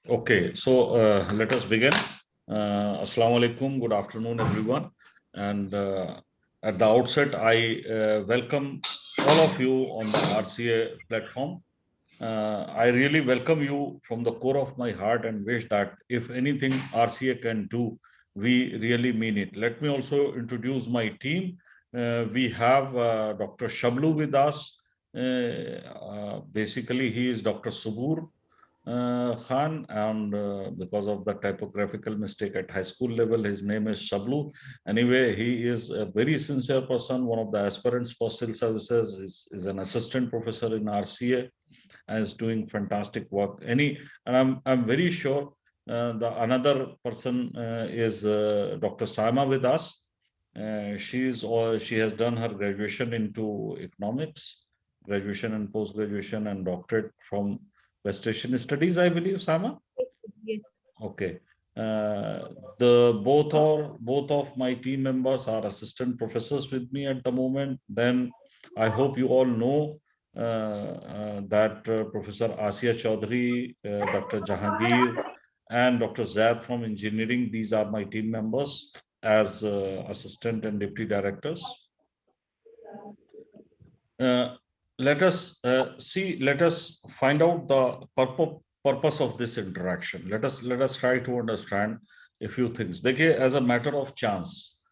Okay, so let us begin. Assalamu alaikum, good afternoon, everyone. And at the outset, I welcome all of you on the RCA platform. I really welcome you from the core of my heart and wish that if anything RCA can do, we really mean it. Let me also introduce my team. We have Dr. Shablu with us. Basically, he is Dr. Subur Khan, and because of the typographical mistake at high school level, his name is Shablu. Anyway, he is a very sincere person, one of the aspirants for civil services, is an assistant professor in RCA and is doing fantastic work. And I'm very sure the another person is Dr. Saima with us. She has done her graduation into economics, graduation and post graduation, and doctorate from West Asian Studies, I believe, Sama. Yes. Okay. Uh, both of my team members are assistant professors with me at the moment. Then I hope you all know that Professor Asia Chaudhary, Dr. Jahangir, and Dr. Zaid from engineering. These are my team members as assistant and deputy directors. Uh, let us find out the purpose of this interaction. Let us try to understand a few things. देखिए, as a matter of chance,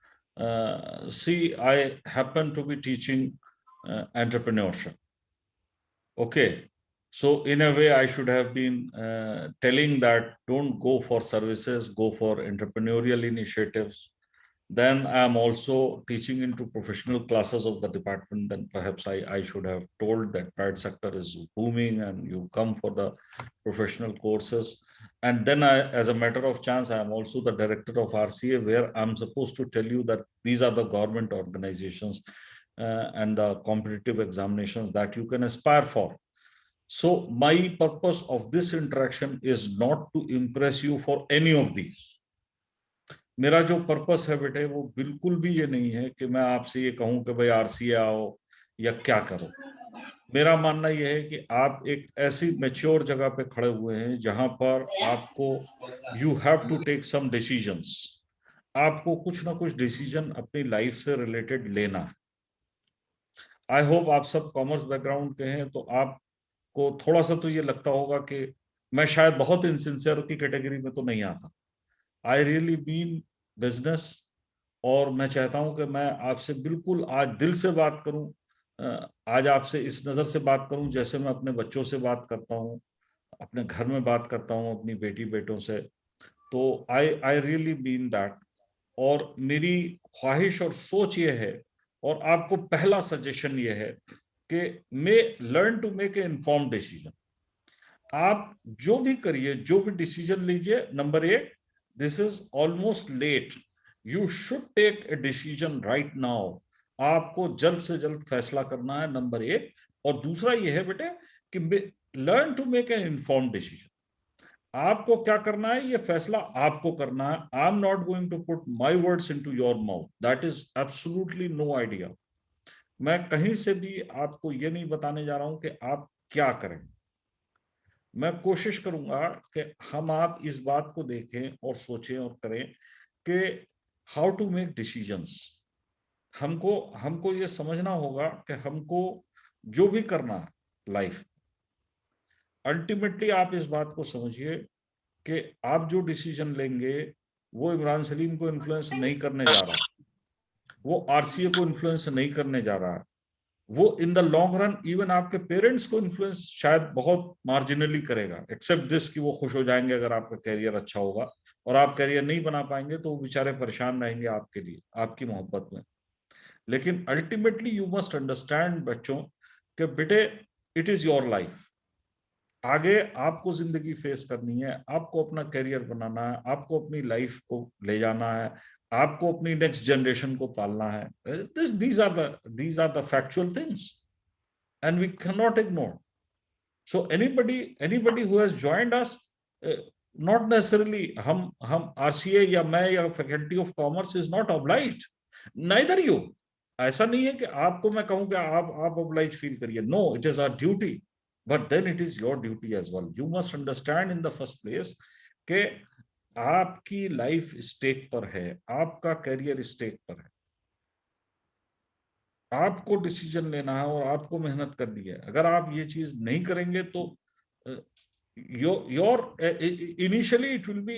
see, I happen to be teaching entrepreneurship. Okay, so in a way, I should have been telling that don't go for services, go for entrepreneurial initiatives. Then I'm also teaching into professional classes of the department. Then perhaps I should have told that private sector is booming and you come for the professional courses. And then as a matter of chance, I'm also the director of RCA, where I'm supposed to tell you that these are the government organizations and the competitive examinations that you can aspire for. So my purpose of this interaction is not to impress you for any of these. मेरा जो purpose है बेटे वो बिल्कुल भी ये नहीं है कि मैं आपसे ये कहूं कि भाई आरसीए आओ या क्या करो. मेरा मानना यह है कि आप एक ऐसी मैच्योर जगह पे खड़े हुए हैं जहां पर आपको you have to take some decisions. आपको कुछ ना कुछ डिसीजन अपनी लाइफ से रिलेटेड लेना है. आई होप आप सब कॉमर्स बैकग्राउंड के हैं तो आपको थोड़ा सा तो ये लगता होगा कि मैं शायद बहुत इनसिंसियर की कैटेगरी में तो नहीं आता. I really mean business. और मैं चाहता हूं कि मैं आपसे बिल्कुल आज दिल से बात करूं. आज आपसे इस नजर से बात करूं जैसे मैं अपने बच्चों से बात करता हूं, अपने घर में बात करता हूं अपनी बेटी बेटों से. तो आई आई रियली मीन दैट. और मेरी ख्वाहिश और सोच ये है, और आपको पहला सजेशन ये है कि may learn to make a informed decision. आप जो भी करिए, जो भी डिसीजन लीजिए, नंबर एक, this is almost late. You should take a decision right now. आपको जल्द से जल्द फैसला करना है, नंबर एक. और दूसरा ये है बेटे कि learn to make an informed decision. आपको क्या करना है, ये फैसला आपको करना है. I am not going to put my words in to your mouth. That is absolutely no idea. मैं कहीं से भी आपको ये नहीं बताने जा रहा हूं कि आप क्या करें. मैं कोशिश करूंगा कि हम आप इस बात को देखें और सोचें और करें कि हाउ टू मेक डिसीजंस. हमको हमको ये समझना होगा कि हमको जो भी करना है लाइफ, अल्टीमेटली आप इस बात को समझिए कि आप जो डिसीजन लेंगे वो इमरान सलीम को इन्फ्लुएंस नहीं करने जा रहा, वो आरसीए को इन्फ्लुएंस नहीं करने जा रहा है. वो in the long run even आपके पेरेंट्स को इन्फ्लुएंस शायद बहुत मार्जिनली करेगा, एक्सेप्ट दिस कि वो खुश हो जाएंगे अगर आपका करियर अच्छा होगा. और आप करियर नहीं बना पाएंगे तो वो बेचारे परेशान रहेंगे आपके लिए, आपकी मोहब्बत में. लेकिन अल्टीमेटली यू मस्ट अंडरस्टैंड बच्चों कि बेटे, इट इज योर लाइफ. आगे आपको जिंदगी फेस करनी है, आपको अपना करियर बनाना है, आपको अपनी लाइफ को ले जाना है, आपको अपनी नेक्स्ट जनरेशन को पालना है. These are the factual things and we cannot ignore. So anybody who has joined us, not necessarily हम RCA या मैं या faculty of commerce is not obliged. Neither you. ऐसा नहीं है कि आपको मैं कहूं कि आप obliged फील करिए. No, it is our duty. but then it is your duty as well. You must understand in the first place कि आपकी लाइफ स्टेक पर है, आपका करियर स्टेक पर है, आपको डिसीजन लेना है और आपको मेहनत करनी है. अगर आप ये चीज नहीं करेंगे तो your initially it will be,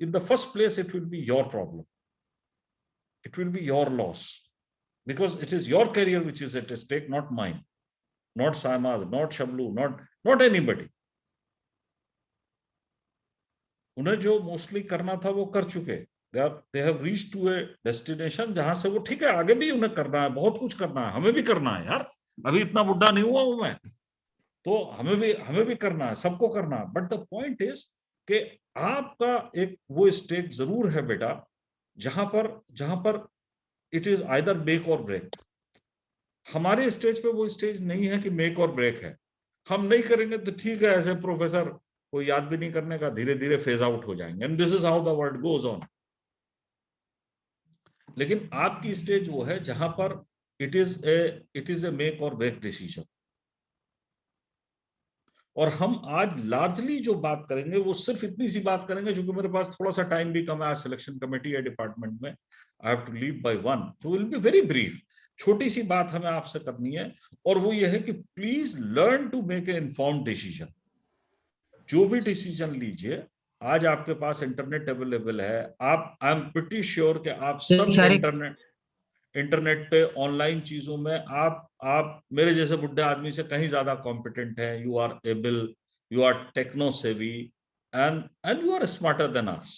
in the first place it will be your problem, it will be your loss, because it is your career which is at stake, not mine, not Samad, not Shablu, not anybody. उन्हें जो mostly करना था वो कर चुके. They have reach to a destination जहां से वो ठीक है, आगे भी उन्हें करना है, बहुत कुछ करना है, हमें भी करना है यार. अभी इतना बुढ़ा नहीं हुआ हूं मैं, तो हमें भी करना है, सबको करना है. बट द पॉइंट इज कि आपका एक वो स्टेज जरूर है बेटा, जहां पर इट इज आइदर मेक और ब्रेक. हमारे स्टेज पे वो स्टेज नहीं है कि मेक और ब्रेक है. हम नहीं करेंगे तो ठीक है, ऐसे प्रोफेसर कोई याद भी नहीं करने का, धीरे धीरे फेज आउट हो जाएंगे, and this is how the world goes on. लेकिन आपकी स्टेज वो है जहां पर इट इज ए मेक और ब्रेक डिसीजन. और हम आज लार्जली जो बात करेंगे वो सिर्फ इतनी सी बात करेंगे, क्योंकि मेरे पास थोड़ा सा टाइम भी कम है, आज सिलेक्शन कमेटी है डिपार्टमेंट में, I have to leave by 1, तो विल बी वेरी ब्रीफ. छोटी सी बात हमें आपसे करनी है, और वो ये है कि please learn to make a informed decision. जो भी डिसीजन लीजिए, आज आपके पास इंटरनेट अवेलेबल है. आप, आई एम प्रिटी श्योर कि आप सब इंटरनेट पे ऑनलाइन चीजों में आप मेरे जैसे बुढ़े आदमी से कहीं ज्यादा कॉम्पिटेंट है. You are able, you are techno savvy, and you are smarter than us.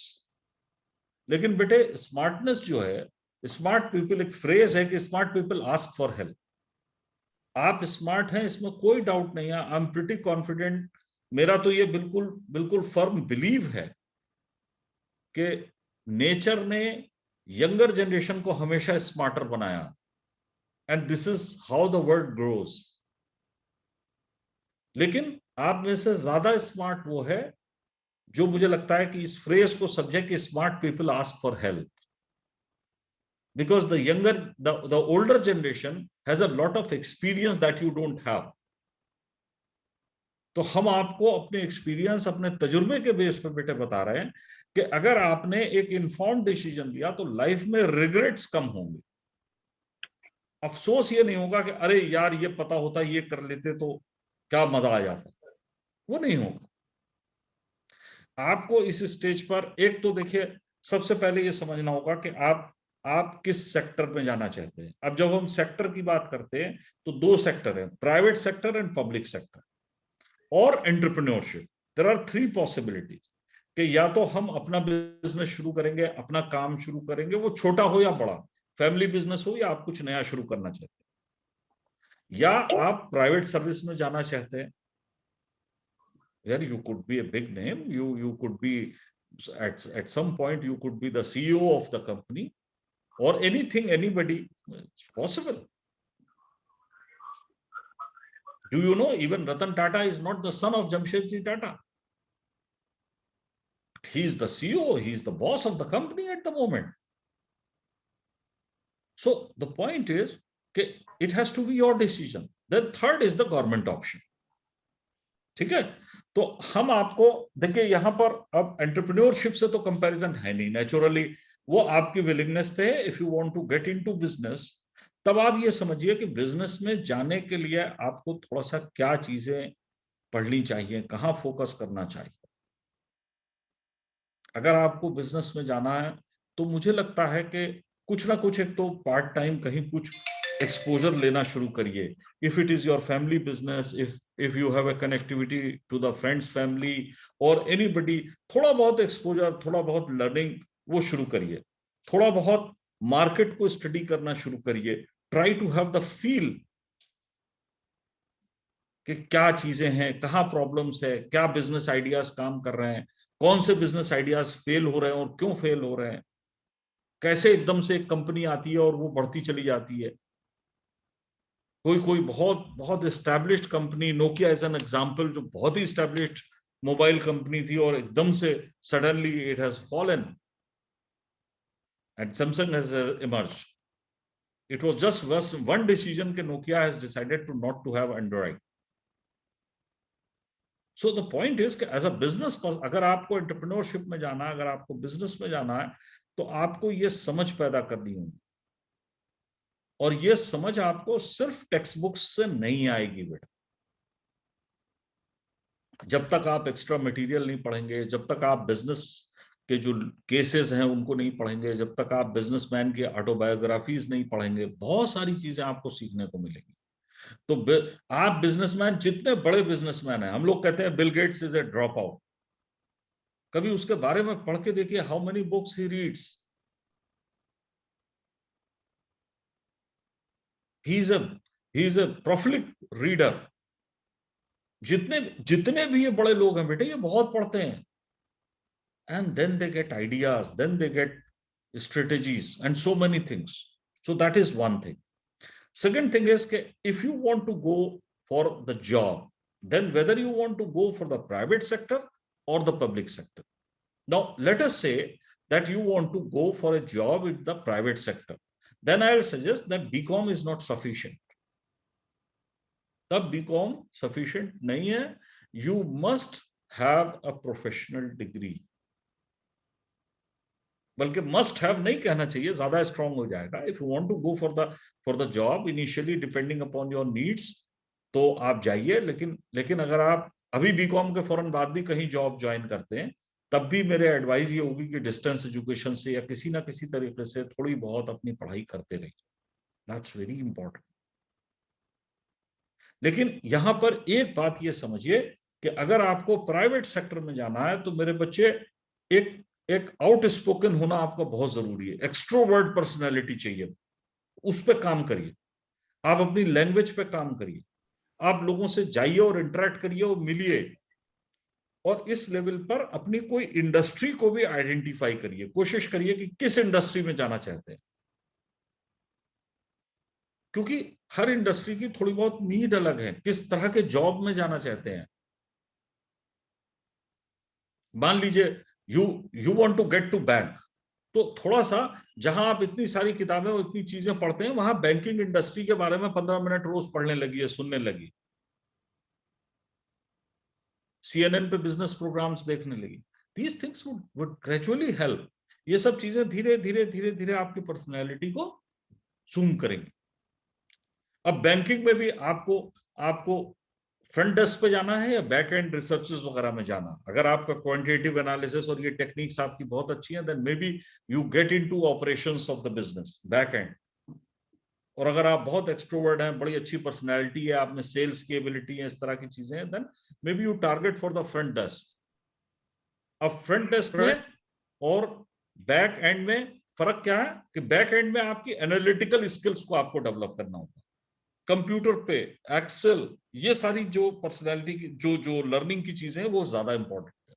लेकिन बेटे स्मार्टनेस जो है, स्मार्ट पीपल, एक फ्रेज है कि smart people ask for help. आप स्मार्ट हैं, इसमें कोई डाउट नहीं है. I am pretty confident. मेरा तो ये बिल्कुल बिल्कुल फर्म बिलीव है कि नेचर ने यंगर जनरेशन को हमेशा स्मार्टर बनाया, and this is how the world grows. लेकिन आप में से ज्यादा स्मार्ट वो है जो मुझे लगता है कि इस फ्रेज को समझे कि smart people ask for help, because the older generation has a lot of experience that you don't have. तो हम आपको अपने एक्सपीरियंस, अपने तजुर्बे के बेस पर बेटे बता रहे हैं कि अगर आपने एक इन्फॉर्म्ड डिसीजन लिया तो लाइफ में रिग्रेट्स कम होंगे. अफसोस ये नहीं होगा कि अरे यार ये पता होता, ये कर लेते तो क्या मजा आ जाता, वो नहीं होगा. आपको इस स्टेज पर एक तो देखिए, सबसे पहले ये समझना होगा कि आप किस सेक्टर में जाना चाहते हैं. अब जब हम सेक्टर की बात करते हैं तो दो सेक्टर है, private sector and public sector, और एंटरप्रेन्योरशिप. देयर आर 3 पॉसिबिलिटीज कि या तो हम अपना बिजनेस शुरू करेंगे, अपना काम शुरू करेंगे, वो छोटा हो या बड़ा, फैमिली बिजनेस हो या आप कुछ नया शुरू करना चाहते हैं, या आप प्राइवेट सर्विस में जाना चाहते हैं. यार you could be a big name, you could be at some point you could be the CEO of the company, or anything, anybody, it's possible. Do you know even Ratan Tata is not the son of Jamshedji Tata? He is the CEO, he is the boss of the company at the moment. So the point is that it has to be your decision. Then third is the government option. ठीक है, तो हम आपको देखिए यहां पर अब entrepreneurship से तो कंपैरिजन है नहीं, नेचुरली वो आपकी विलिंगनेस पे है. If you want to get into business, तब आप ये समझिए कि बिजनेस में जाने के लिए आपको थोड़ा सा क्या चीजें पढ़नी चाहिए, कहां फोकस करना चाहिए. अगर आपको बिजनेस में जाना है तो मुझे लगता है कि कुछ ना कुछ, एक तो पार्ट टाइम कहीं कुछ एक्सपोजर लेना शुरू करिए. If it is your family business, if you have a connectivity to the friends family or anybody, थोड़ा बहुत एक्सपोजर, थोड़ा बहुत लर्निंग वो शुरू करिए. थोड़ा बहुत मार्केट को स्टडी करना शुरू करिए. Try to have the feel कि क्या चीजें हैं, कहाँ प्रॉब्लम्स है, क्या बिजनेस आइडियाज काम कर रहे हैं, कौन से बिजनेस आइडियाज फेल हो रहे हैं और क्यों फेल हो रहे हैं, कैसे एकदम से एक कंपनी आती है और वो बढ़ती चली जाती है. कोई बहुत बहुत established company, Nokia as an example, जो बहुत ही एस्टैब्लिश्ड मोबाइल कंपनी थी और एकदम से suddenly it has fallen and Samsung has emerged. It was just one decision कि Nokia has decided to not to have Android. So the point is कि as a business, अगर आपको entrepreneurship में जाना है, अगर आपको बिजनेस में जाना है, तो आपको ये समझ पैदा करनी होगी, और ये समझ आपको सिर्फ टेक्स्ट बुक्स से नहीं आएगी बेटा। जब तक आप एक्स्ट्रा मटेरियल नहीं पढ़ेंगे, जब तक आप बिजनेस के जो केसेस हैं उनको नहीं पढ़ेंगे, जब तक आप बिजनेसमैन की ऑटोबायोग्राफीज नहीं पढ़ेंगे, बहुत सारी चीजें आपको सीखने को मिलेगी। तो आप बिजनेसमैन, जितने बड़े बिजनेसमैन हैं, हम लोग कहते हैं Bill Gates is a drop out, कभी उसके बारे में पढ़ के देखिए, how many books he reads. He is a prolific reader. जितने जितने भी ये बड़े लोग हैं बेटे, ये बहुत पढ़ते हैं, and then they get ideas, then they get strategies and so many things. So that is one thing. Second thing is that if you want to go for the job, then whether you want to go for the private sector or the public sector. Now let us say that you want to go for a job in the private sector, then I will suggest that BCom is not sufficient. तब BCom sufficient नहीं है, you must have a professional degree. बल्कि must have नहीं कहना चाहिए, ज्यादा strong हो जाएगा। If you want to go for the job initially depending upon your needs, तो आप जाइए, लेकिन अगर आप अभी बीकॉम के फौरन बाद भी कहीं जॉब ज्वाइन करते हैं, तब भी मेरे एडवाइस ये होगी कि डिस्टेंस एजुकेशन से या किसी ना किसी तरीके से थोड़ी बहुत अपनी पढ़ाई करते रहिए। That's very important. लेकिन यहां पर एक बात ये समझिए कि अगर आपको प्राइवेट सेक्टर में जाना है, तो मेरे बच्चे, एक एक आउटस्पोकन होना आपका बहुत जरूरी है, एक्सट्रोवर्ट पर्सनैलिटी चाहिए, उस पर काम करिए, आप अपनी लैंग्वेज पे काम करिए, आप लोगों से जाइए और इंटरेक्ट करिए और मिलिए, और इस लेवल पर अपनी कोई इंडस्ट्री को भी आइडेंटिफाई करिए, कोशिश करिए कि किस इंडस्ट्री में जाना चाहते हैं, क्योंकि हर इंडस्ट्री की थोड़ी बहुत नीड अलग है, किस तरह के जॉब में जाना चाहते हैं। मान लीजिए you want to get to bank, तो थोड़ा सा, जहां आप इतनी सारी किताबें और इतनी चीजें पढ़ते हैं, वहां बैंकिंग इंडस्ट्री के बारे में 15 मिनट रोज पढ़ने लगी है, सुनने लगी, CNN पे बिजनेस प्रोग्राम्स देखने लगी। These things would gradually help. ये सब चीजें धीरे धीरे धीरे धीरे आपकी पर्सनैलिटी को जूम करेंगी। अब बैंकिंग में भी आपको आपको फ्रंट डेस्क पे जाना है या बैक एंड रिसर्चेस वगैरह में जाना। अगर आपका क्वांटिटेटिव एनालिसिस और ये टेक्निक्स आपकी बहुत अच्छी हैं, then maybe you get into operations of the business back end. और अगर आप बहुत एक्सट्रोवर्ट हैं, बड़ी अच्छी पर्सनैलिटी है, आप में सेल्स की एबिलिटी है, इस तरह की चीजें हैं, then maybe you target for the front desk. अब फ्रंट डेस्क में और बैक एंड में फर्क क्या है कि बैक एंड में आपकी एनालिटिकल स्किल्स को आपको डेवलप करना होगा, कंप्यूटर पे, एक्सेल, ये सारी जो पर्सनैलिटी की जो जो लर्निंग की चीजें हैं, वो ज्यादा इंपॉर्टेंट है।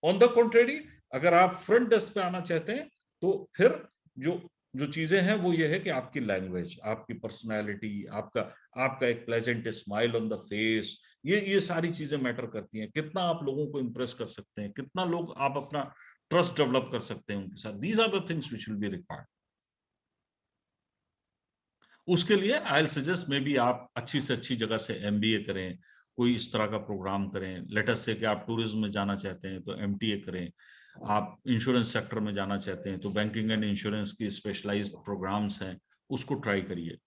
ऑन द कॉन्ट्रेरी, अगर आप फ्रंट डेस्क पे आना चाहते हैं, तो फिर जो जो चीजें हैं वो ये है कि आपकी लैंग्वेज, आपकी पर्सनैलिटी, आपका आपका एक pleasant smile on the face, ये सारी चीजें मैटर करती हैं। कितना आप लोगों को इंप्रेस कर सकते हैं, कितना लोग आप अपना ट्रस्ट डेवलप कर सकते हैं उनके साथ। These are the things which will be required. उसके लिए I will suggest maybe आप अच्छी से अच्छी जगह से MBA करें, कोई इस तरह का प्रोग्राम करें। लेट अस से कि आप टूरिज्म में जाना चाहते हैं तो MTA करें, आप इंश्योरेंस सेक्टर में जाना चाहते हैं तो बैंकिंग एंड इंश्योरेंस की स्पेशलाइज्ड प्रोग्राम्स हैं, उसको ट्राई करिए।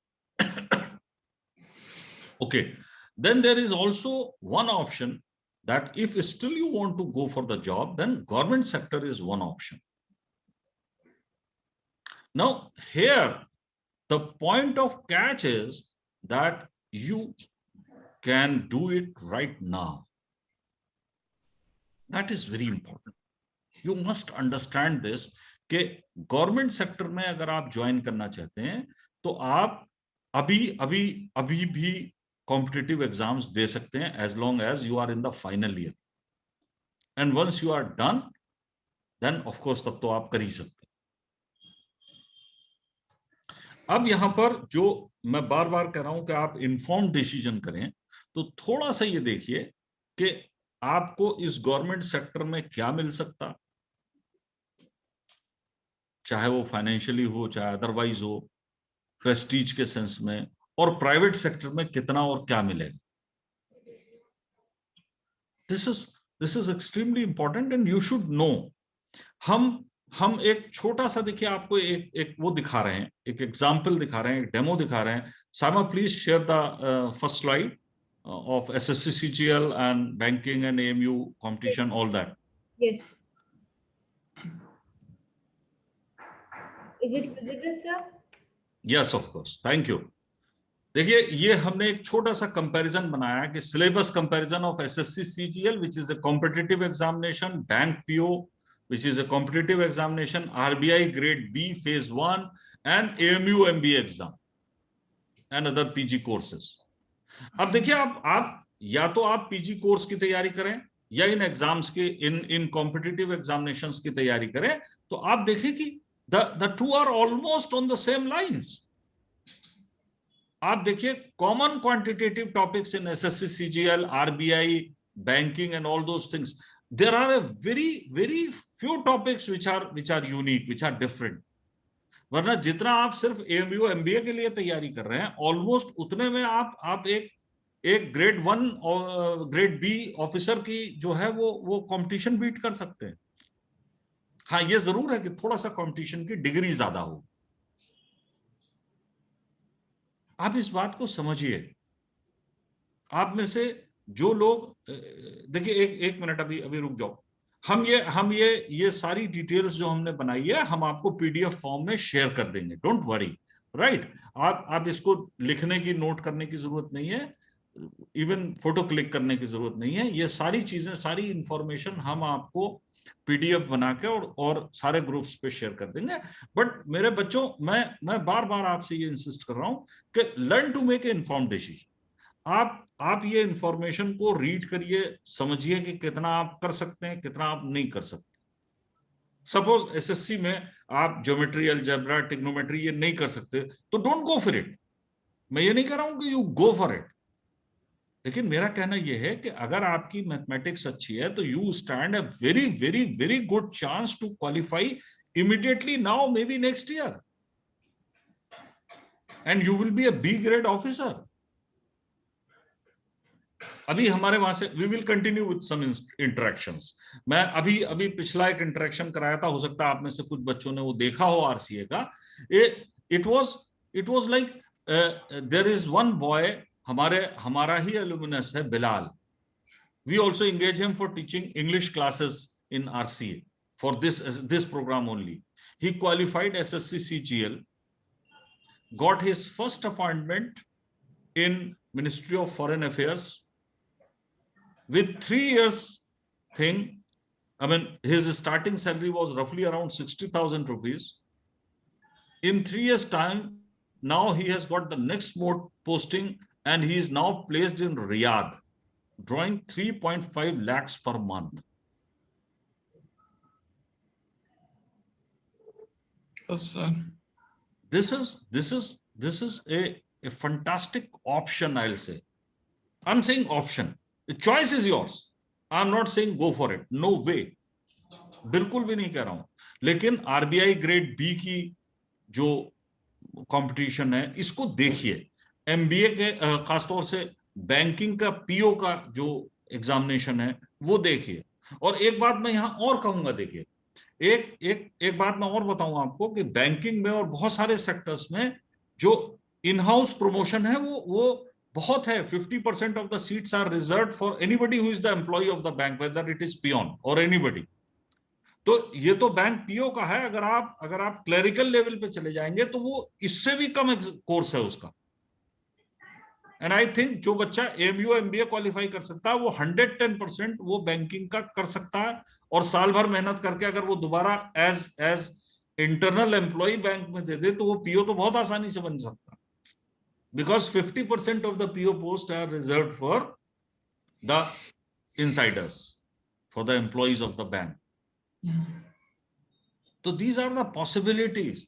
Okay, then there is also one option that if still you want to go for the job, then government sector is one option. Now here the point of catch is that you can do it right now. That is very important. You must understand this कि government sector में अगर आप join करना चाहते हैं, तो आप अभी अभी अभी भी कॉम्पिटिटिव एग्जाम्स दे सकते हैं, as long as you are in the final year, and once you are done, then of course तब तो आप कर ही सकते हैं। अब यहां पर जो मैं बार बार कह रहा हूं कि आप इन्फॉर्म्ड डिसीजन करें, तो थोड़ा सा ये देखिए कि आपको इस गवर्नमेंट सेक्टर में क्या मिल सकता, चाहे वो फाइनेंशियली हो, चाहे अदरवाइज हो, प्रेस्टीज के सेंस में, और प्राइवेट सेक्टर में कितना और क्या मिलेगा। This is extremely important and you should know. हम एक छोटा सा, देखिए आपको एक वो दिखा रहे हैं, एक एग्जाम्पल दिखा रहे हैं, एक डेमो दिखा रहे हैं. सामा please share the first slide of SSC CGL and banking and AMU competition, all that. Yes. Is it visible, sir? Yes, of course. Thank you. देखिए ये हमने एक छोटा सा कंपैरिजन बनाया कि syllabus comparison of SSC CGL which is a competitive examination, bank PO which is a competitive examination, RBI grade B phase 1 and AMU MBA exam and other PG courses. अब देखिए आप या तो आप पीजी कोर्स की तैयारी करें या इन एग्जाम्स के इन कॉम्पिटिटिव एग्जामिनेशंस की तैयारी करें, तो आप देखें कि the two are almost on the same lines. आप देखिए common quantitative topics in SSC CGL, RBI, banking and all those things. There are a very few topics which are unique, which are different. वरना जितना आप सिर्फ AMU MBA के लिए तैयारी कर रहे हैं, ऑलमोस्ट उतने में आप एक ग्रेड 1 और ग्रेड बी ऑफिसर की जो है वो कंपटीशन बीट कर सकते हैं. हाँ, ये जरूर है कि थोड़ा सा कंपटीशन की डिग्री ज्यादा हो. आप इस बात को समझिए. आप में से जो लोग, देखिए एक मिनट अभी रुक जाओ. हम ये सारी डिटेल्स जो हमने बनाई है हम आपको पीडीएफ फॉर्म में शेयर कर देंगे. Don't worry, right. आप इसको लिखने की, नोट करने की जरूरत नहीं है, इवन फोटो क्लिक करने की जरूरत नहीं है. ये सारी चीजें, सारी इंफॉर्मेशन हम आपको पीडीएफ बना के और सारे ग्रुप्स पे शेयर कर देंगे. बट मेरे बच्चों, मैं बार बार आपसे ये इंसिस्ट कर रहा हूं कि learn to make a informed decision. आप ये इंफॉर्मेशन को रीड करिए, समझिए कि कितना आप कर सकते हैं, कितना आप नहीं कर सकते. सपोज एसएससी में आप ज्योमेट्री, अलजेब्रा, ट्रिग्नोमेट्री ये नहीं कर सकते, तो डोंट गो फॉर इट. मैं ये नहीं कह रहा हूं कि यू गो फॉर इट, लेकिन मेरा कहना यह है कि अगर आपकी मैथमेटिक्स अच्छी है तो you stand a very very very good chance to qualify immediately now, maybe next year, and you will be a B grade officer. अभी हमारे वहां से we will continue with some interactions. मैं अभी पिछला एक इंटरेक्शन कराया था, हो सकता है आप में से कुछ बच्चों ने वो देखा हो आरसीए का. It was like there is one boy, हमारा ही एलुमिनस है, Bilal. We also engage him for teaching English classes in RCA for this programme only. He qualified SSC CGL, got his first appointment in Ministry of Foreign Affairs with 3 years thing. I mean, his starting salary was roughly around 60,000 rupees. In 3 years time, now he has got the next more posting and he is now placed in Riyadh, drawing 3.5 lakhs per month. Yes, sir. This is a fantastic option, I'll say. I'm saying option. The choice is yours. I'm not saying go for it. No way. बिल्कुल भी नहीं कह रहा हूं. लेकिन RBI grade B की जो competition है, इसको देखिए. एमबीए के खासतौर से बैंकिंग का पीओ का जो एग्जामिनेशन है वो देखिए. और एक बात मैं यहां और कहूंगा, देखिए एक बात मैं और बताऊं आपको कि बैंकिंग में और बहुत सारे सेक्टर्स में जो इन हाउस प्रमोशन है वो बहुत है. 50% of the seats are reserved for anybody who is the employ of the bank, whether it is peon और एनीबडी. तो ये तो बैंक पीओ का है. अगर आप क्लरिकल लेवल पे चले जाएंगे तो वो इससे भी कम कोर्स है उसका. एंड आई थिंक जो बच्चा एमयू एमबीए क्वालिफाई कर सकता है वो 110% वो बैंकिंग का कर सकता है. और साल भर मेहनत करके अगर वो दोबारा एज इंटरनल एम्प्लॉय बैंक में दे दे तो वो पीओ तो बहुत आसानी से बन सकता है. Because 50% of the PO posts are reserved for the insiders, for the employees of the bank. So these are the possibilities.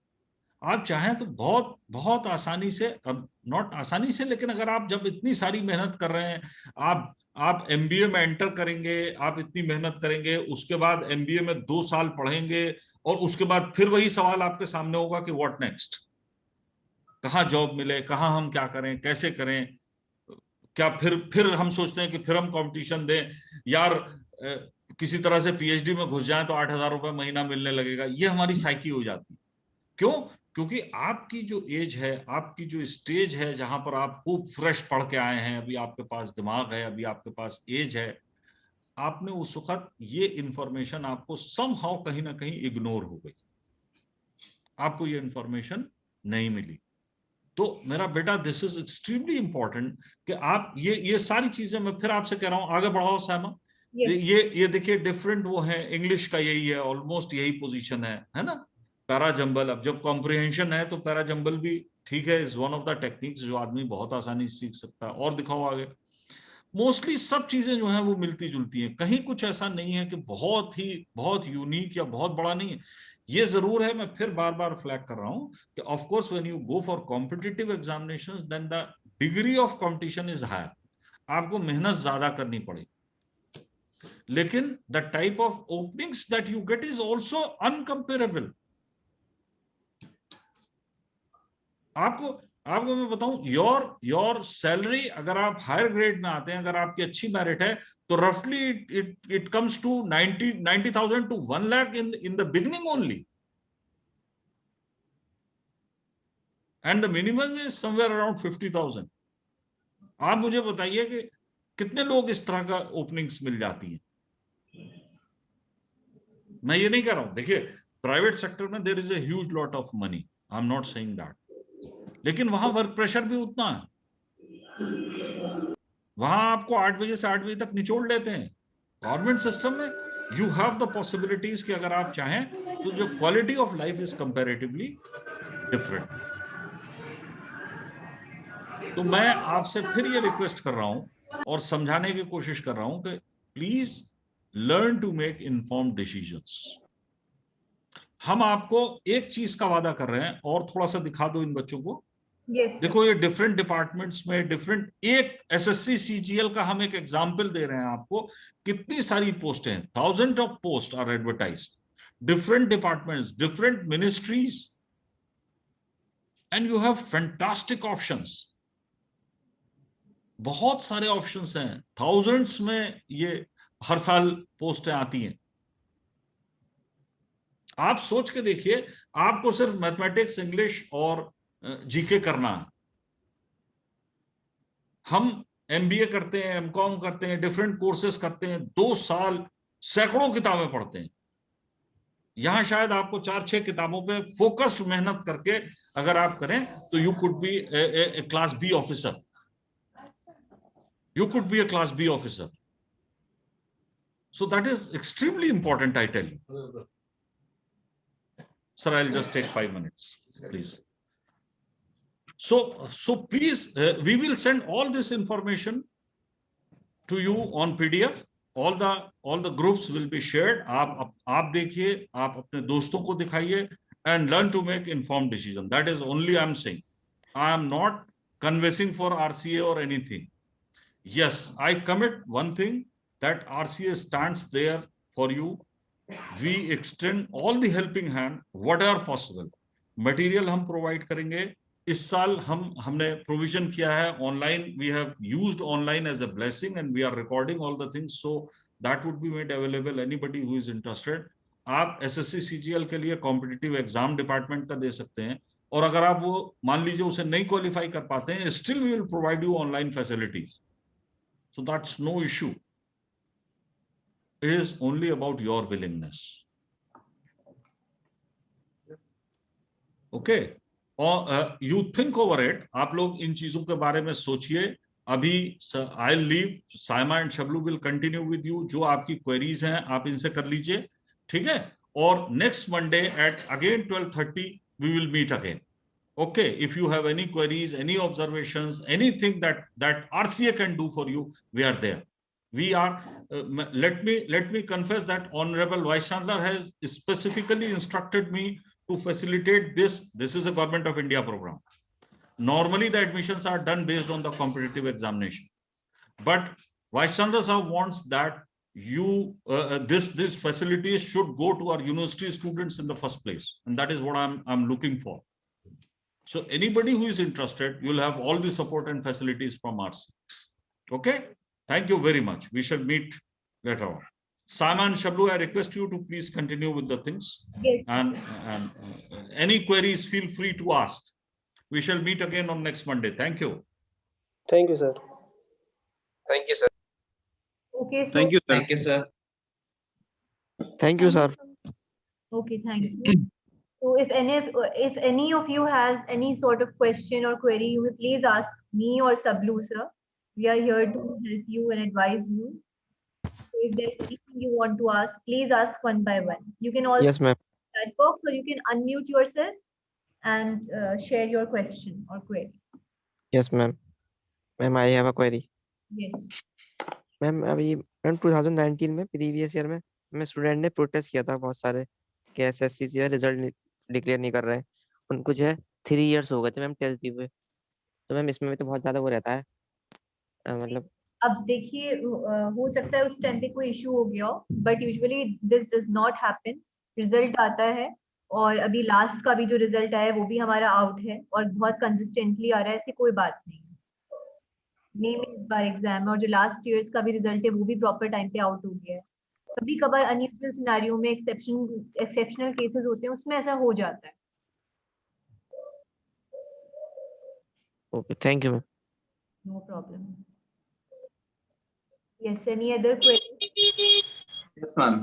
आप चाहें तो बहुत बहुत आसानी से, अब नॉट आसानी से, लेकिन अगर आप जब इतनी सारी मेहनत कर रहे हैं, आप एमबीए में एंटर करेंगे, आप इतनी मेहनत करेंगे, उसके बाद एमबीए में 2 साल पढ़ेंगे और उसके बाद फिर वही सवाल आपके सामने होगा कि व्हाट नेक्स्ट, कहाँ जॉब मिले, कहाँ हम क्या करें, कैसे करें, क्या फिर हम सोचते हैं कि फिर हम कंपटीशन दें यार, किसी तरह से पीएचडी में घुस जाए तो 8,000 रुपए महीना मिलने लगेगा, ये हमारी साइकी हो जाती है। क्यों? क्योंकि आपकी जो एज है, आपकी जो स्टेज है, जहां पर आप खूब फ्रेश पढ़ के आए हैं, अभी आपके पास दिमाग है, अभी आपके पास एज है, आपने उस वक्त ये इंफॉर्मेशन आपको समहाउ कहीं ना कहीं इग्नोर हो गई, आपको ये इंफॉर्मेशन नहीं मिली। तो मेरा बेटा, दिस इज एक्सट्रीमली इंपॉर्टेंट कि आप ये सारी चीजें, मैं फिर आपसे कह रहा हूं, आगे बढ़ाओ सामा। ये देखिए, डिफरेंट वो है, इंग्लिश का यही है, ऑलमोस्ट यही पोजीशन है ना। पैरा जंबल, अब जब कॉम्प्रिहेंशन है तो पैरा जंबल भी ठीक है, is one of the techniques जो आदमी बहुत आसानी से सीख सकता है। और दिखाओ आगे। मोस्टली सब चीजें जो है वो मिलती जुलती हैं, कहीं कुछ ऐसा नहीं है कि बहुत यूनिक या बहुत बड़ा नहीं है। ये जरूर है, मैं फिर बार बार फ्लैग कर रहा हूं कि of course when you go for competitive examinations then the degree of competition is higher, आपको मेहनत ज्यादा करनी पड़ेगी, लेकिन the type of openings that you get is also incomparable. आपको आपको मैं बताऊं, योर सैलरी, अगर आप हायर ग्रेड में आते हैं, अगर आपकी अच्छी मेरिट है, तो रफली it comes to 90,000 to 1 lakh in the beginning only, and the minimum is somewhere around 50,000. आप मुझे बताइए कि कितने लोग इस तरह का ओपनिंग्स मिल जाती है। मैं ये नहीं कह रहा हूं, देखिए प्राइवेट सेक्टर में there is a huge lot of money, I am not saying that, लेकिन वहां वर्क प्रेशर भी उतना है, वहां आपको 8 बजे से 8 बजे तक निचोड़ लेते हैं। गवर्नमेंट सिस्टम में यू हैव द पॉसिबिलिटीज कि अगर आप चाहें तो जो quality of life is comparatively different. तो मैं आपसे फिर ये रिक्वेस्ट कर रहा हूं और समझाने की कोशिश कर रहा हूं कि please learn to make informed decisions. हम आपको एक चीज का वादा कर रहे हैं, और थोड़ा सा दिखा दो इन बच्चों को। देखो, ये डिफरेंट डिपार्टमेंट्स में डिफरेंट, एक एसएससी सीजीएल का हम एक एग्जांपल दे रहे हैं आपको, कितनी सारी पोस्टें हैं, 1000 of post are advertised, different departments, different ministries, and you have fantastic options. बहुत सारे ऑप्शंस हैं, थाउजेंड्स में ये हर साल पोस्टें आती हैं। आप सोच के देखिए, आपको सिर्फ मैथमेटिक्स, इंग्लिश और जीके करना है। हम एमबीए करते हैं, एमकॉम करते हैं, डिफरेंट कोर्सेज करते हैं, 2 साल सैकड़ों किताबें पढ़ते हैं। यहां शायद आपको 4-6 किताबों पे फोकस्ड मेहनत करके अगर आप करें तो you could be a class B officer, you could be a class B officer. So that is extremely important, I tell you. Sir, I'll just take 5 minutes, please. So please, we will send all this information to you on PDF. All the groups will be shared. आप देखिए, आप अपने दोस्तों को दिखाइए, and learn to make informed decision. That is only I'm saying. I am not convincing for RCA or anything. Yes, I commit one thing, that RCA stands there for you. We extend all the helping hand, whatever possible. Material हम provide करेंगे। इस साल हमने provision किया है online, we have used online as a blessing, and we are recording all the things, so that would be made available anybody who is interested. आप SSC CGL के लिए कॉम्पिटिटिव एग्जाम डिपार्टमेंट का दे सकते हैं, और अगर आप वो मान लीजिए उसे नहीं क्वालिफाई कर पाते हैं, still we will provide you online facilities, so that's no issue. It is only about your willingness. Okay, और you think over it. आप लोग इन चीजों के बारे में सोचिए। अभी I'll leave. Saima and Shablu will continue with you. जो आपकी queries हैं आप इनसे कर लीजिए, ठीक है? और next Monday at again 12:30 we will meet again. Okay, if you have any queries, any observations, anything that RCA can do for you, we are there. We are. Let me confess that Honorable Vice Chancellor has specifically instructed me to facilitate this. This is a Government of India program. Normally, the admissions are done based on the competitive examination, but Vice Chancellor sir wants that this facilities should go to our university students in the first place, and that is what I'm looking for. So anybody who is interested, you'll have all the support and facilities from us. Okay. Thank you very much. We shall meet later on. Simon, Shablu, I request you to please continue with the things. Yes. And any queries, feel free to ask. We shall meet again on next Monday. Thank you. Thank you, sir. Thank you, sir. Okay, so Thank you, sir. Thank you, sir. Thank you, sir. okay, thank you. So if any of you has any sort of question or query, you will please ask me or Sablu, sir. We are here to help you and advise you. So if there's anything you want to ask, please ask one by one. You can also Yes, ma'am. chat box, or you can unmute yourself and share your question or query. Yes, ma'am. Ma'am, I have a query. Yes. Ma'am अभी ma'am 2019 में previous year में student ने protest किया था बहुत सारे कि SSC जो है रिजल्ट डिक्लेयर नहीं कर रहे हैं, उनको जो है 3 इयर्स हो गए थे मैम टेस्ट दिए हुए। तो मैम इसमें भी तो बहुत ज्यादा वो रहता है मतलब अब देखिए हो सकता है उस टाइम पे कोई इशू हो गया हो, but usually this does not happen. Result आता है और अभी लास्ट का भी जो रिजल्ट आया है वो भी हमारा आउट है और बहुत कंसिस्टेंटली आ रहा है, ऐसी कोई बात नहीं है। नेम इस बार एग्जाम है और जो लास्ट ईयर्स का भी रिजल्ट है वो भी प्रॉपर टाइम पे आउट हो गया है। कभी कभार अनयूजुअल सिनेरियो में एक्सेप्शनल केसेस होते हैं, उसमें ऐसा हो जाता है। Okay, thank you ma'am. No problem. Yes, any other query? Yes, ma'am.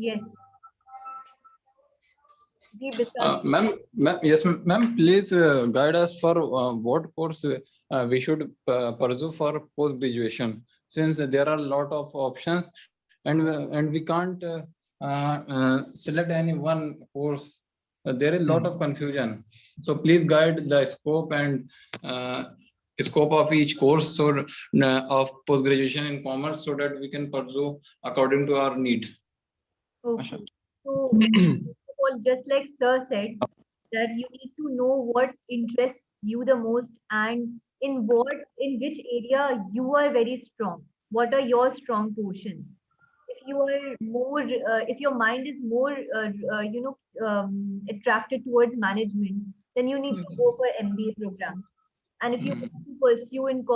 Yes ji Vishal. Ma'am, yes, ma'am. Please guide us for what course we should pursue for post graduation, since there are a lot of options, and we can't select any one course. There is a lot of confusion. So please guide the scope and scope of each course, so of post graduation in commerce, so that we can pursue according to our need. Okay. So, first of all, just like Sir said, that you need to know what interests you the most and in which area you are very strong. What are your strong portions? If you are more, if your mind is more, attracted towards management, then you need to go for MBA programs. And if you want to pursue in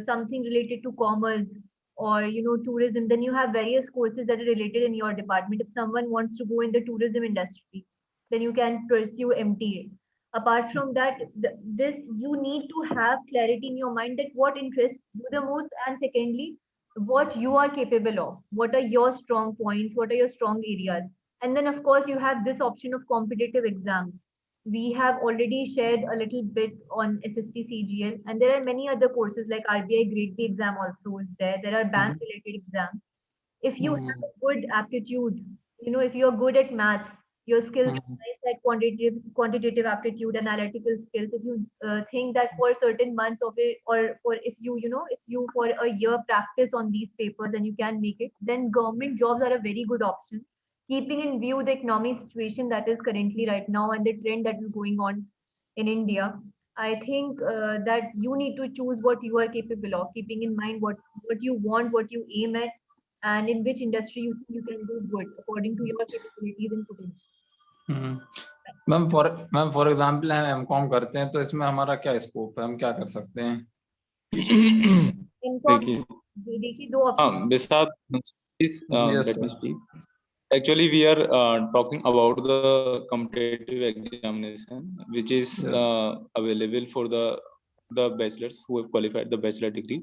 something related to commerce or tourism, then you have various courses that are related in your department. If someone wants to go in the tourism industry, then you can pursue MTA. Apart from that, this you need to have clarity in your mind that what interests you the most, and secondly, what you are capable of. What are your strong points? What are your strong areas? And then, of course, you have this option of competitive exams. We have already shared a little bit on SSC CGL, and there are many other courses like RBI Grade B exam also is there. There are bank related exams. If you have a good aptitude, if you're good at maths, your skills nice at quantitative aptitude, analytical skills. If you think that for certain months of it, or for if you for a year practice on these papers and you can make it, then government jobs are a very good option, keeping in view the economic situation that is currently right now and the trend that is going on in India. I think that you need to choose what you are capable of, keeping in mind what you want, what you aim at, and in which industry you think you can do good according to your capabilities and potential. Ma'am for example हम MCom करते हैं, तो इसमें हमारा क्या scope है, हम क्या कर सकते हैं? देखिए दो option. Bisad, please Yes, let sir. me speak. Actually, we are talking about the competitive examination, which is available for the bachelors who have qualified the bachelor degree.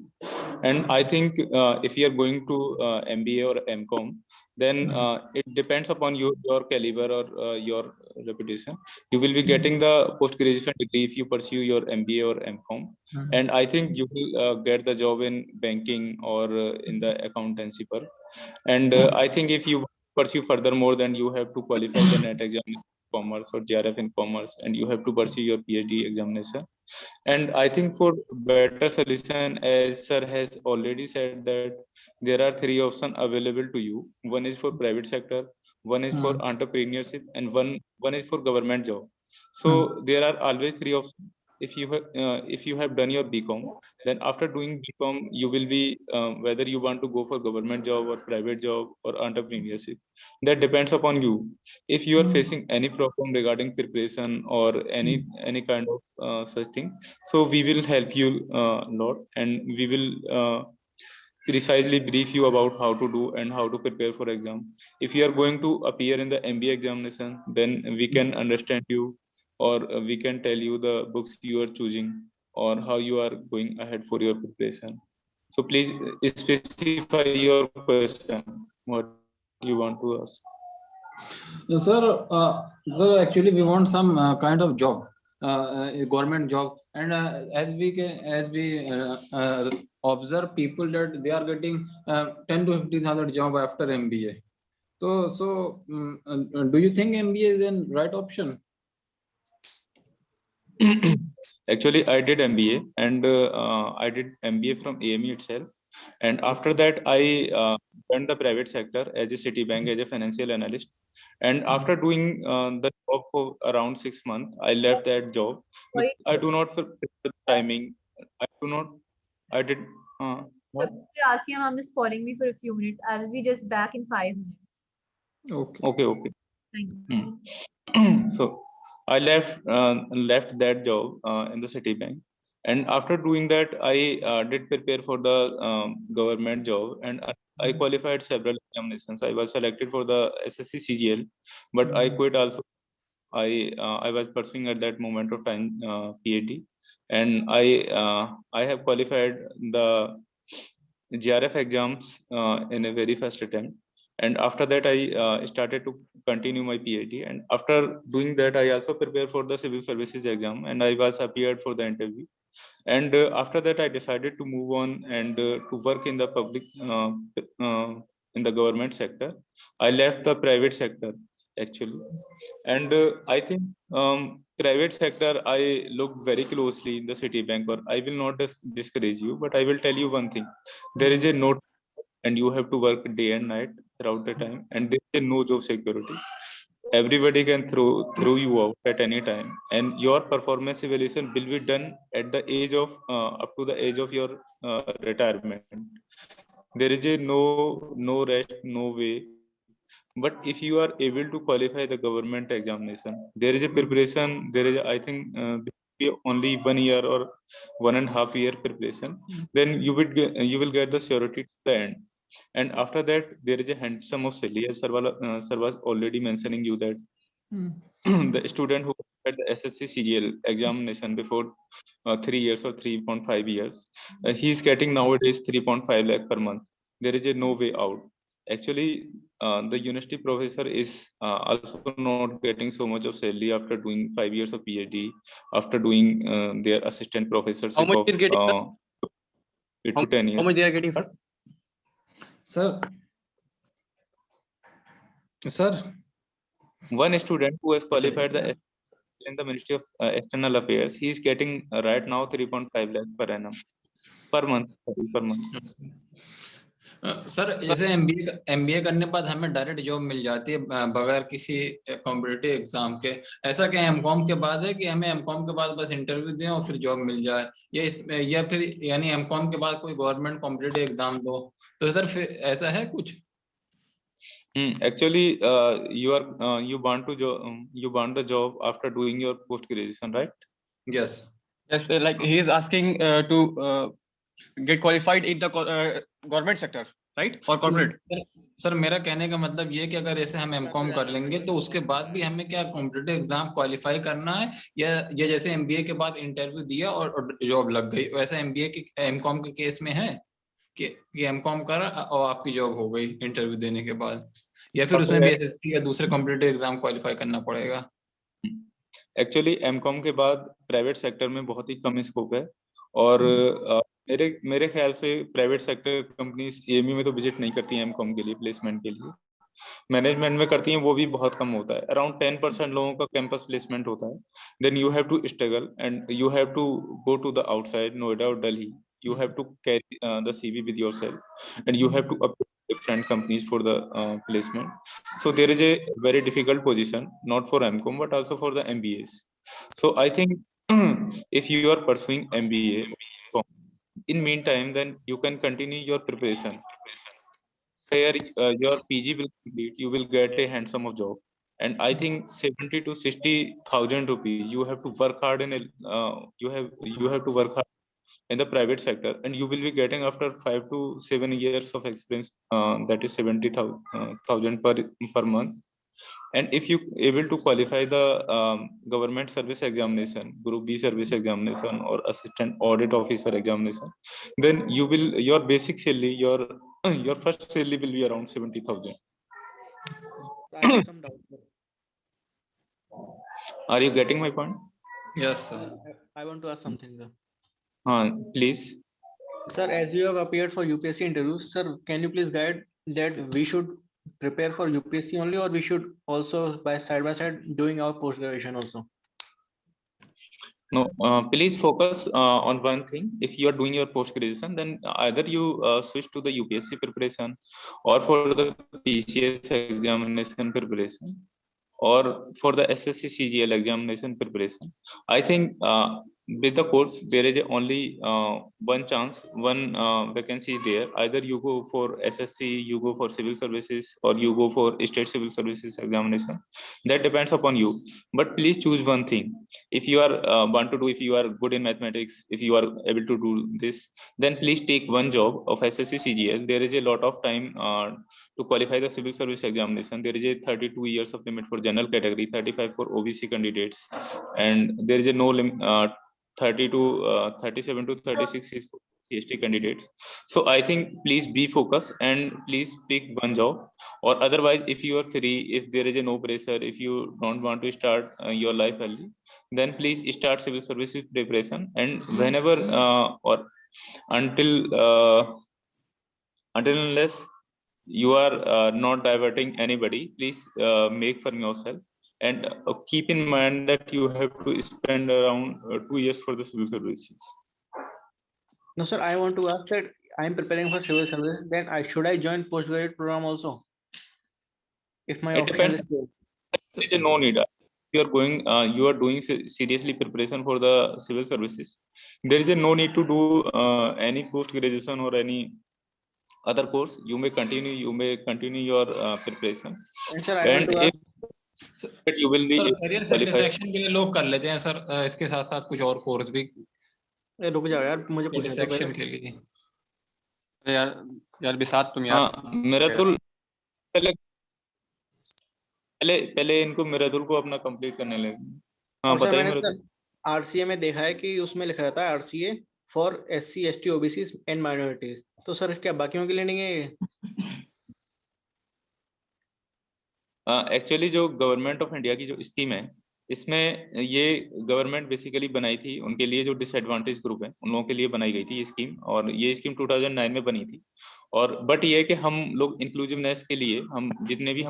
And I think if you are going to MBA or MCOM, then it depends upon your caliber or your reputation. You will be getting the post-graduation degree if you pursue your MBA or MCOM. And I think you will get the job in banking or in the accountancy part. And I think if you pursue furthermore, then you have to qualify the NET exam in commerce or JRF in commerce, and you have to pursue your PhD examination. And I think for better solution, as sir has already said, that there are 3 options available to you. One is for private sector, one is for entrepreneurship, and one is for government job. So there are always 3 options. if you have done your BCom, then after doing BCom, you will be whether you want to go for government job or private job or entrepreneurship. That depends upon you. If you are facing any problem regarding preparation or any kind of such thing, so we will help you a lot, and we will precisely brief you about how to do and how to prepare for exam. If you are going to appear in the MBA examination, then we can understand you, or we can tell you the books you are choosing or how you are going ahead for your preparation. So please specify your question, what you want to ask. Sir, actually we want some kind of job, a government job, and as we observe people that they are getting 10 to 15,000 job after MBA. Do you think MBA is the right option? Actually, I did MBA, and I did MBA from AME itself. And after that, I joined the private sector as a Citibank as a financial analyst. And after doing the job for around 6 months, I left that job. Sorry, I do not feel the timing. I do not. I did. What? Asia ma'am is calling me for a few minutes. I'll be just back in 5 minutes. Okay. Okay. Thank you. So I left that job in the Citibank, and after doing that, I did prepare for the government job, and I qualified several examinations. I was selected for the SSC CGL, but I quit also. I was pursuing at that moment of time PhD, and I have qualified the GRF exams in a very first attempt. And after that, I started to continue my PhD. And after doing that, I also prepared for the civil services exam, and I was appeared for the interview. And after that, I decided to move on and to work in the public, in the government sector. I left the private sector actually, and I think private sector I looked very closely in the Citibank. Or I will not discourage you, but I will tell you one thing: there is a note, and you have to work day and night throughout the time, and there is no job security. Everybody can throw you out at any time, and your performance evaluation will be done at the age of up to the age of your retirement. There is a no rest, no way. But if you are able to qualify the government examination, there is a preparation. There is I think there will be only 1 year or 1.5 year preparation. Then you will get the surety to the end. And after that, there is a handsome of salary. As Sir was already mentioning you that the student who had the SSC CGL examination before 3 years or 3.5 years, he is getting nowadays 3.5 lakh per month. There is a no way out. Actually, the university professor is also not getting so much of salary after doing 5 years of PhD, after doing their assistant professorship How much of is getting, 8 to 10 years. how much they are getting, sir? Sir, one student who has qualified the in the Ministry of External Affairs, he is getting right now 3.5 lakh per annum per month. Sir जैसे MBA करने बाद हमें direct job मिल जाती है बगैर किसी competitive exam के, ऐसा क्या MCOM के बाद है कि हमें MCOM के बाद बस इंटरव्यू दें और फिर जॉब मिल जाए, या फिर यानी MCOM के बाद कोई गवर्नमेंट कॉम्पिटिटिव एग्जाम दो, तो सर फिर ऐसा है कुछ? Actually, you want the job after doing your post graduation, right? Yes. Yes, like he is asking to get qualified in the government sector, right? Or corporate. Sir मेरा कहने का मतलब ये कि अगर ऐसे हम MCOM कर लेंगे तो उसके बाद भी हमें क्या कॉम्पिटिटिव एग्जाम क्वालिफाई करना है, या जैसे MBA के बाद इंटरव्यू दिया और जॉब लग गई, वैसा MCOM के केस में है कि MCOM करा और आपकी जॉब हो गई इंटरव्यू देने के बाद, या फिर उसमें भी SSC या दूसरे कॉम्पिटिटिव एग्जाम क्वालिफाई करना पड़ेगा? एक्चुअली MCOM के बाद प्राइवेट सेक्टर में बहुत ही कम स्कोप है, और मेरे ख्याल से प्राइवेट सेक्टर कंपनीज AME में तो विजिट नहीं करती हैं MCOM के लिए प्लेसमेंट के लिए, मैनेजमेंट में करती हैं, वो भी बहुत कम होता है, अराउंड 10% लोगों का कैंपस प्लेसमेंट होता है. Then you have to struggle and you have to go to the outside Noida और Delhi. You have to carry the CV with yourself, and you have to apply different companies for the placement. So there is a very difficult position, not for MCOM but also for the MBAs. So I think if you are pursuing MBA. In meantime, then you can continue your preparation. Where your PG will complete, you will get a handsome of job. And I think 70 to 60,000 rupees. You have to work hard in you have to work hard in the private sector, and you will be getting after 5 to 7 years of experience. That is 70,000 per month. And if you able to qualify the government service examination, Group B service examination or assistant audit officer examination, then you will your basic salary, your first salary will be around 70,000. I have some doubts, sir. Are you getting my point? Yes, sir. I want to ask something, sir. Please. Sir, as you have appeared for UPSC interviews, sir, can you please guide that we should prepare for UPSC only, or we should also by side doing our post graduation also? No, please focus on one thing. If you are doing your post graduation, then either you switch to the UPSC preparation, or for the PCS examination preparation, or for the SSC CGL examination preparation. I think with the course there is only one chance, one vacancy there. Either you go for SSC, you go for civil services, or you go for state civil services examination. That depends upon you. But please choose one thing. If you are want to do, if you are good in mathematics, if you are able to do this, then please take one job of SSC CGL. There is a lot of time to qualify the civil service examination. There is a 32 years of limit for general category, 35 for OBC candidates, and there is a no limit 37 to 36 is for CST candidates. So I think please be focused and please pick one job, or otherwise if you are free, if there is a no pressure, if you don't want to start your life early, then please start civil services preparation. And whenever or until unless you are not diverting anybody, please make for yourself, and keep in mind that you have to spend around 2 years for the civil services. No, sir, I want to ask that I am preparing for civil service, then should I join postgraduate program also? If my It option depends. is there. There is no need. You are going, you are doing seriously preparation for the civil services. There is no need to do any post graduation or any other course. You may continue your preparation. And sir, I want And to if ask, you will be sir career qualified. Satisfaction के लिए लोग कर लेते हैं sir, इसके साथ साथ कुछ और कोर्स भी रुक जाओ यार, मुझे पूछने दो सेटिस्फेक्शन पहले। के लिए। अरे यार बिसात तुम यार। हाँ, मेराथुल पहले इनको मेराथुल को अपना कंप्लीट करने लगे। हाँ, और सर बताइए मैंने मेराथुल। आरसीए में देखा है कि उसमें लिखा रहता है RCA for SC ST OBC and minorities, तो सर क्या बाकियों के लिए नहीं है ये? एक्चुअली जो गवर्नमेंट ऑफ इंडिया की जो स्कीम है, इसमें ये गवर्नमेंट बेसिकली बनाई थी उनके लिए जो डिसएडवांटेज ग्रुप है, उन लोगों के लिए बनाई गई थी ये स्कीम। और ये स्कीम 2009 में बनी थी। और बट ये है कि हम लोग इंक्लूसिवनेस के लिए हम जितने भी